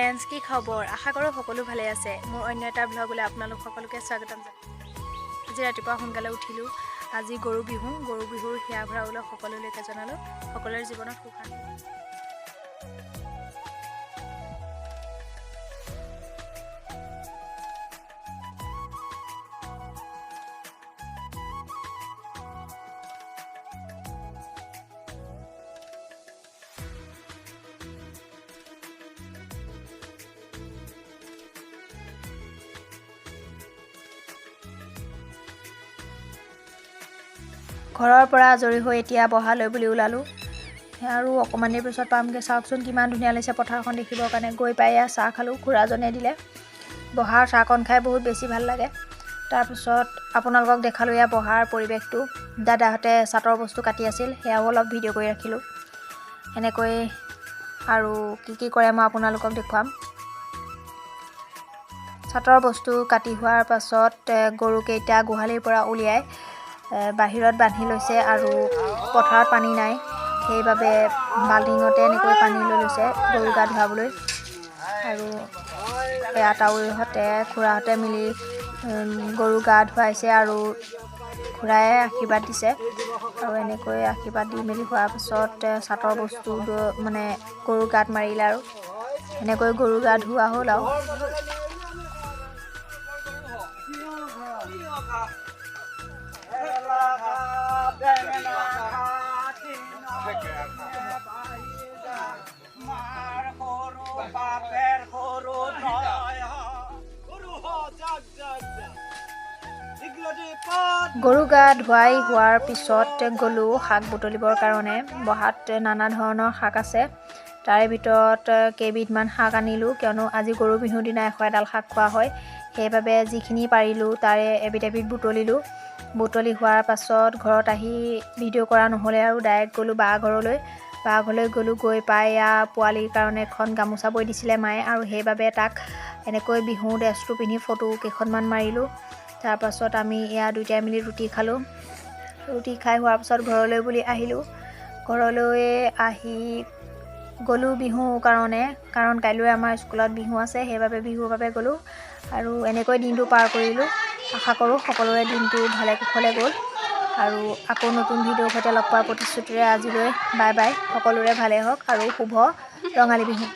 Friends, কি খবৰ? আশা কৰোঁ সকলো ভালে আছে। মোৰ অন্য এটা ব্লগলৈ আপোনালোক সকলোকে স্বাগতম জনাইছোঁ। আজি ৰাতিপুৱা সোনকালে উঠিলোঁ। আজি গৰু বিহুৰ হিয়া ভৰা ওলগ সকলোলৈকে জনালোঁ। সকলোৰে জীৱনত সুখ শান্তি। ঘৰৰ পৰা আজৰি হৈ এতিয়া বহালৈ বুলি ওলালোঁ আৰু অকণমান দেৰি পিছত পামগৈ। চাওকচোন কিমান ধুনীয়া লাগিছে পথাৰখন দেখিবৰ কাৰণে। গৈ পাই চাহ খালোঁ, খুৰাজনে দিলে। বহাৰ চাহকণ খাই বহুত বেছি ভাল লাগে। তাৰপিছত আপোনালোকক দেখালোঁ এয়া বহাৰ পৰিৱেশটো। দাদাহঁতে চাটৰ বস্তু কাটি আছিল, সেয়াও অলপ ভিডিঅ' কৰি ৰাখিলোঁ। এনেকৈ আৰু কি কৰে মই আপোনালোকক দেখুৱাম। চাটৰ বস্তু কাটি হোৱাৰ পাছত গৰুকেইটা গোহালিৰ পৰা উলিয়াই বাহিৰত বান্ধি লৈছে আৰু পথাৰত পানী নাই, সেইবাবে বাল্টিঙতে এনেকৈ পানী লৈ লৈছে গৰু গা ধুৱাবলৈ। আৰু এয়া তাৱৈহঁতে খুৰাহঁতে মিলি গৰু গা ধুৱাইছে আৰু খুৰাই আশীৰ্বাদ দিছে। আৰু এনেকৈ আশীৰ্বাদ দি মেলি হোৱাৰ পিছত চাটৰ বস্তু মানে গৰু গাত মাৰিলে আৰু এনেকৈ গৰু গা ধুওৱা হ'ল আৰু। গৰু গা ধুৱাই হোৱাৰ পিছত গ'লোঁ শাক বুটলিবৰ কাৰণে। বহাত নানা ধৰণৰ শাক আছে, তাৰে ভিতৰত কেইবিধমান শাক আনিলোঁ, কিয়নো আজি গৰু বিহুৰ দিনা 100 শাক খোৱা হয়। সেইবাবে যিখিনি পাৰিলোঁ তাৰে এবিধ বুটলিলোঁ। বুটলি হোৱাৰ পাছত ঘৰত আহি ভিডিঅ' কৰা নহ'লে আৰু ডাইৰেক্ট গ'লোঁ বা ঘৰলৈ গ'লোঁ। গৈ পাই পোৱালিৰ কাৰণে এখন গামোচা বৈ দিছিলে মায়ে, আৰু সেইবাবে তাক এনেকৈ বিহু ড্ৰেছটো পিন্ধি ফটো কেইখনমান মাৰিলোঁ। তাৰপাছত আমি দুয়োটাই মিলি ৰুটি খালোঁ। ৰুটি খাই হোৱাৰ পাছত ঘৰলৈ বুলি আহিলোঁ। ঘৰলৈ আহি গ'লোঁ বিহুৰ কাৰণে, কাৰণ কাইলৈ আমাৰ স্কুলত বিহু আছে, সেইবাবে বিহুৰ বাবে গ'লোঁ আৰু এনেকৈ দিনটো পাৰ কৰিলোঁ। আশা কৰোঁ সকলোৰে দিনটো ভালে কুশলে গ'ল আৰু আকৌ নতুন ভিডিঅ'ৰ সৈতে লগ পোৱাৰ প্ৰতিশ্ৰুতিৰে আজিলৈ বাই বাই। সকলোৰে ভালে হওক আৰু শুভ ৰঙালী বিহু।